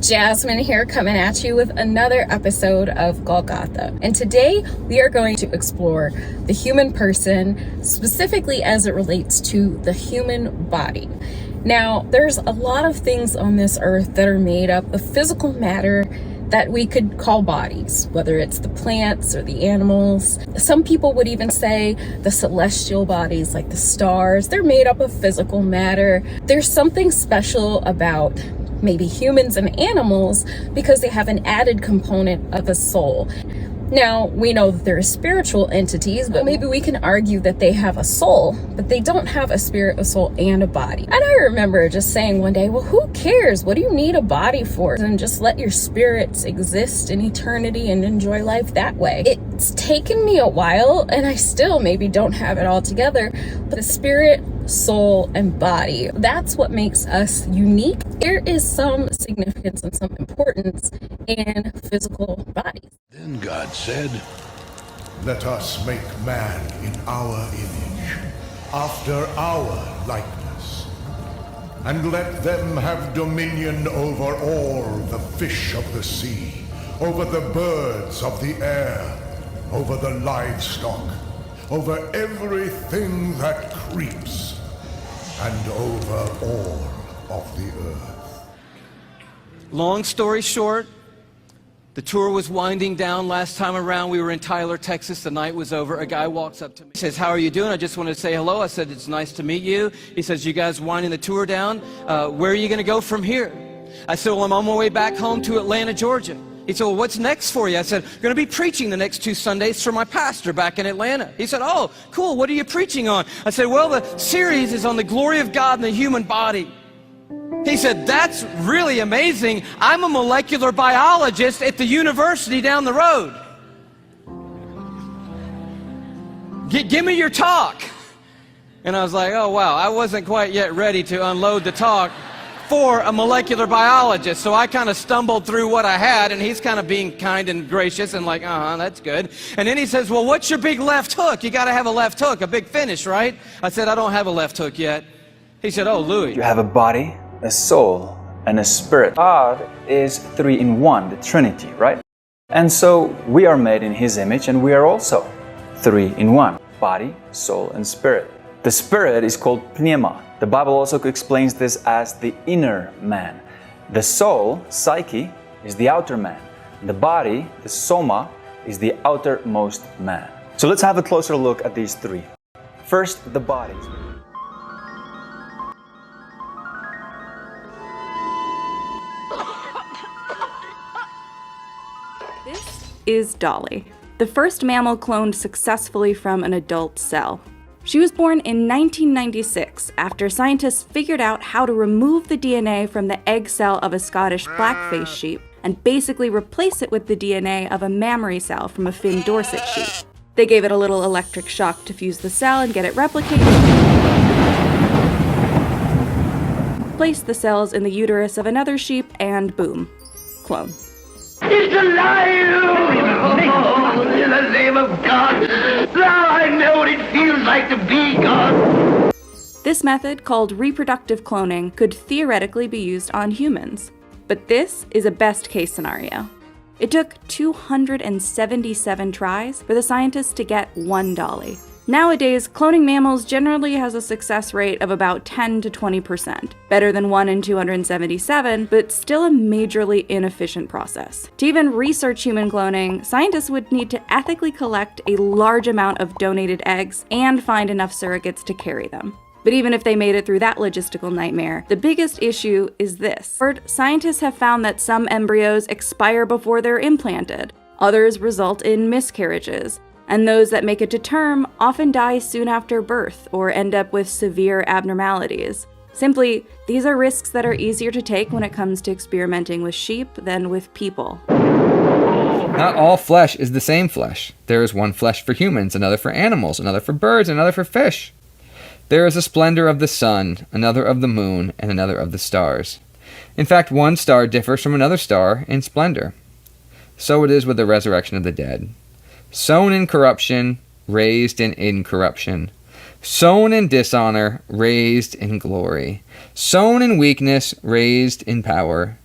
Jasmine here, coming at you with another episode of Golgotha. And today we are going to explore the human person, specifically as it relates to the human body. Now, there's a lot of things on this earth that are made up of physical matter that we could call bodies, whether it's the plants or the animals. Some people would even say the celestial bodies, like the stars, they're made up of physical matter. There's something special about maybe humans and animals because they have an added component of a soul. Now, we know that they're spiritual entities, but maybe we can argue that they have a soul, but they don't have a spirit, a soul, and a body. And I remember just saying one day, well, who cares? What do you need a body for? And just let your spirits exist in eternity and enjoy life that way. It's taken me a while, and I still maybe don't have it all together, but the spirit, soul, and body, that's what makes us unique. There is some significance and some importance in physical bodies. Then God said, "Let us make man in our image, after our likeness, and let them have dominion over all the fish of the sea, over the birds of the air, over the livestock, over everything that creeps, and over all of the earth." Long story short, the tour was winding down last time around. We were in Tyler, Texas. The night was over. A guy walks up to me. He says, "How are you doing? I just wanted to say hello." I said, "It's nice to meet you." He says, "You guys winding the tour down? Where are you going to go from here?" I said, "Well, I'm on my way back home to Atlanta, Georgia." He said, "Well, what's next for you?" I said, "I'm going to be preaching the next 2 Sundays for my pastor back in Atlanta." He said, "Oh, cool. What are you preaching on?" I said, "Well, the series is on the glory of God in the human body." He said, "That's really amazing. I'm a molecular biologist at the university down the road. Give me your talk." And I was like, oh, wow, I wasn't quite yet ready to unload the talk for a molecular biologist. So I kind of stumbled through what I had, and he's kind of being kind and gracious and like, that's good. And then he says, "Well, what's your big left hook? You got to have a left hook, a big finish, right?" I said, "I don't have a left hook yet." He said, "Oh, Louis." You have a body, a soul, and a spirit. God is 3 in 1, the Trinity, right? And so we are made in His image, and we are also 3 in 1, body, soul, and spirit. The spirit is called pneuma. The Bible also explains this as the inner man. The soul, psyche, is the outer man. The body, the soma, is the outermost man. So let's have a closer look at these 3. First, the body. This is Dolly, the first mammal cloned successfully from an adult cell. She was born in 1996 after scientists figured out how to remove the DNA from the egg cell of a Scottish blackface sheep and basically replace it with the DNA of a mammary cell from a Finn Dorset sheep. They gave it a little electric shock to fuse the cell and get it replicated, placed the cells in the uterus of another sheep, and boom, clone. It's alive! In the name of God! Now I know what it feels like to be God! This method, called reproductive cloning, could theoretically be used on humans. But this is a best-case scenario. It took 277 tries for the scientists to get 1 Dolly. Nowadays, cloning mammals generally has a success rate of about 10 to 20%, better than 1 in 277, but still a majorly inefficient process. To even research human cloning, scientists would need to ethically collect a large amount of donated eggs and find enough surrogates to carry them. But even if they made it through that logistical nightmare, the biggest issue is this. First, scientists have found that some embryos expire before they're implanted. Others result in miscarriages. And those that make it to term often die soon after birth or end up with severe abnormalities. Simply, these are risks that are easier to take when it comes to experimenting with sheep than with people. Not all flesh is the same flesh. There is one flesh for humans, another for animals, another for birds, another for fish. There is a splendor of the sun, another of the moon, and another of the stars. In fact, one star differs from another star in splendor. So it is with the resurrection of the dead. Sown in corruption, raised in incorruption. Sown in dishonor, raised in glory. Sown in weakness, raised in power.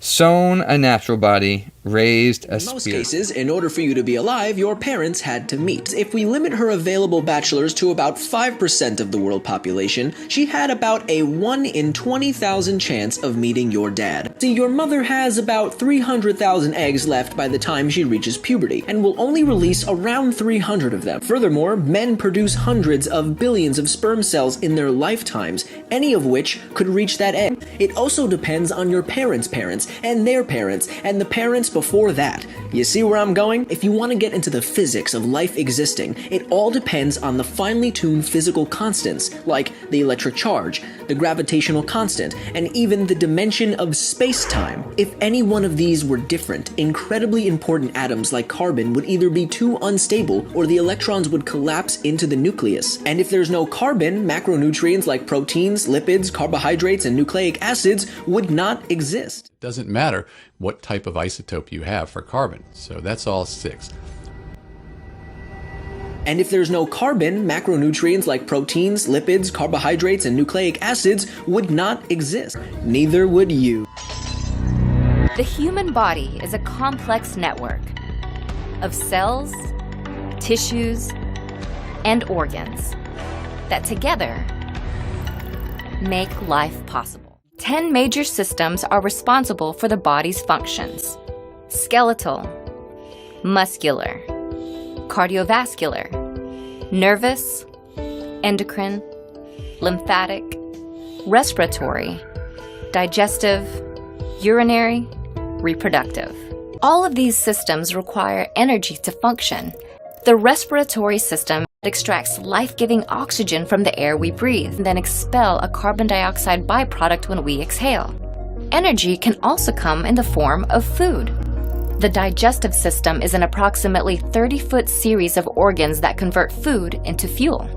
Sown a natural body, raised a In most spirit. cases, in order for you to be alive, your parents had to meet. If we limit her available bachelors to about 5% of the world population, she had about a 1 in 20,000 chance of meeting your dad. See, your mother has about 300,000 eggs left by the time she reaches puberty, and will only release around 300 of them. Furthermore, men produce hundreds of billions of sperm cells in their lifetimes, any of which could reach that egg. It also depends on your parents' parents, and their parents, and the parents before that. You see where I'm going? If you want to get into the physics of life existing, it all depends on the finely tuned physical constants, like the electric charge, the gravitational constant, and even the dimension of space-time. If any one of these were different, incredibly important atoms like carbon would either be too unstable, or the electrons would collapse into the nucleus. And if there's no carbon, macronutrients like proteins, lipids, carbohydrates, and nucleic acids would not exist. It doesn't matter what type of isotope you have for carbon, so that's all 6. And if there's no carbon, macronutrients like proteins, lipids, carbohydrates, and nucleic acids would not exist. Neither would you. The human body is a complex network of cells, tissues, and organs that together make life possible. 10 major systems are responsible for the body's functions: skeletal, muscular, cardiovascular, nervous, endocrine, lymphatic, respiratory, digestive, urinary, reproductive. All of these systems require energy to function. The respiratory system extracts life-giving oxygen from the air we breathe, and then expel a carbon dioxide byproduct when we exhale. Energy can also come in the form of food. The digestive system is an approximately 30-foot series of organs that convert food into fuel.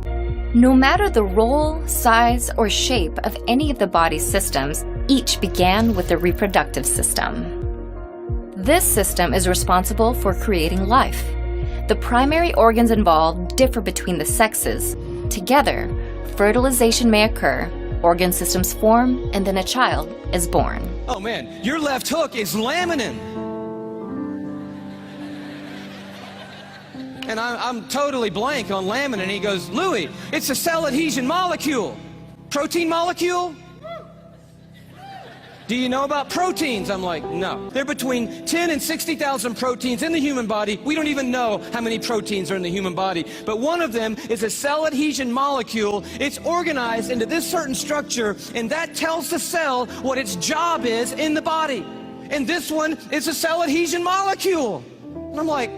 No matter the role, size, or shape of any of the body's systems, each began with the reproductive system. This system is responsible for creating life. The primary organs involved differ between the sexes. Together, fertilization may occur, organ systems form, and then a child is born. Oh man, your left hook is laminin. And I'm totally blank on laminin. He goes, Louis, it's a cell adhesion molecule. Protein molecule? Do you know about proteins? I'm like, no. They're between 10 and 60,000 proteins in the human body. We don't even know how many proteins are in the human body. But one of them is a cell adhesion molecule. It's organized into this certain structure, and that tells the cell what its job is in the body. And this one is a cell adhesion molecule. And I'm like,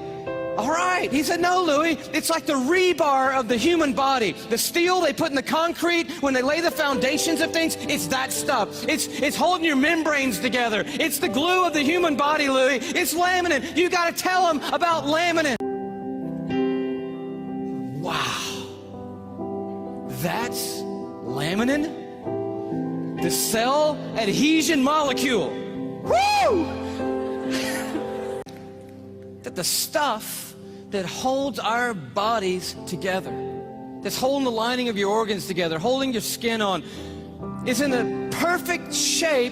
all right. He said, no, Louis, it's like the rebar of the human body. The steel they put in the concrete when they lay the foundations of things, it's that stuff. It's holding your membranes together. It's the glue of the human body, Louis. It's laminin. You got to tell them about laminin. Wow. That's laminin? The cell adhesion molecule. Woo! That the stuff that holds our bodies together, that's holding the lining of your organs together, holding your skin on, is in the perfect shape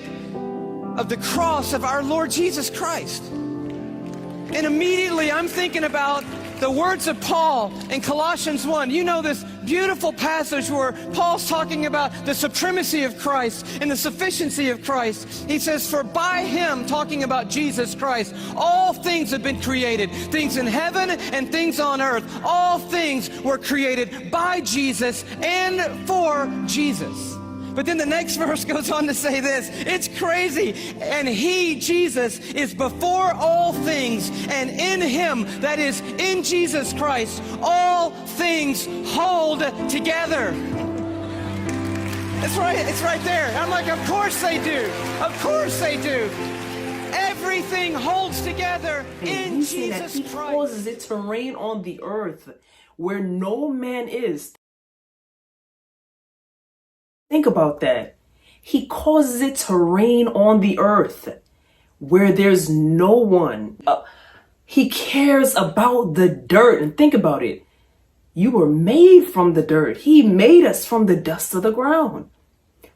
of the cross of our Lord Jesus Christ. And immediately I'm thinking about the words of Paul in Colossians 1. You know this beautiful passage where Paul's talking about the supremacy of Christ and the sufficiency of Christ. He says, for by him, talking about Jesus Christ, all things have been created, things in heaven and things on earth. All things were created by Jesus and for Jesus. But then the next verse goes on to say this. It's crazy. And he, Jesus, is before all things, and in him, that is, in Jesus Christ, all things hold together. It's right there. I'm like, of course they do. Of course they do. Everything holds together in Jesus Christ. He causes it to rain on the earth where no man is. Think about that. He causes it to rain on the earth where there's no one. He cares about the dirt. And think about it. You were made from the dirt. He made us from the dust of the ground.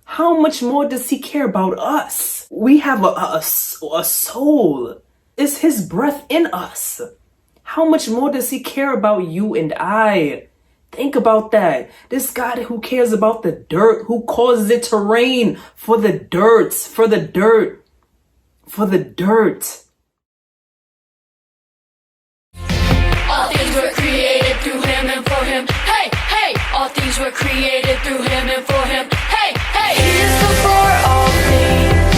how much more does he care about us? We have a soul. It's his breath in us. How much more does he care about you and I? Think about that. This God who cares about the dirt, who causes it to rain for the dirt. All things were created through him and for him. Hey, hey! All things were created through him and for him. Hey, hey! He is before all things,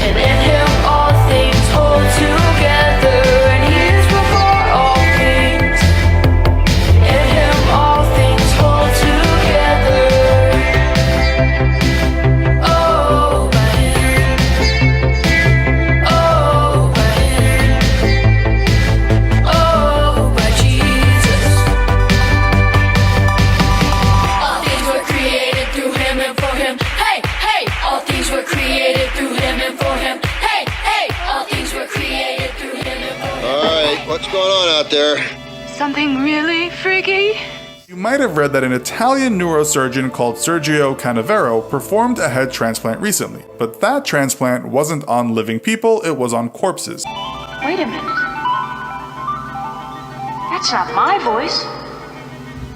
and in him all things hold together. And he is before all things, in him all things hold together. Oh, by him. Oh, by him. Oh, by Jesus. All things were created through him and for him. Hey, hey! All things were created through him and for him. Hey, hey! All things were created through him and for him. Alright, what's going on out there? Something really freaky? You might have read that an Italian neurosurgeon called Sergio Canavero performed a head transplant recently, but that transplant wasn't on living people, it was on corpses. Wait a minute. That's not my voice.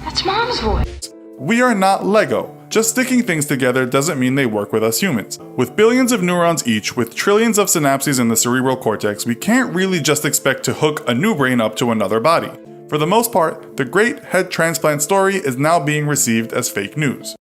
That's Mom's voice. We are not Lego. Just sticking things together doesn't mean they work with us humans. With billions of neurons each, with trillions of synapses in the cerebral cortex, we can't really just expect to hook a new brain up to another body. For the most part, the great head transplant story is now being received as fake news.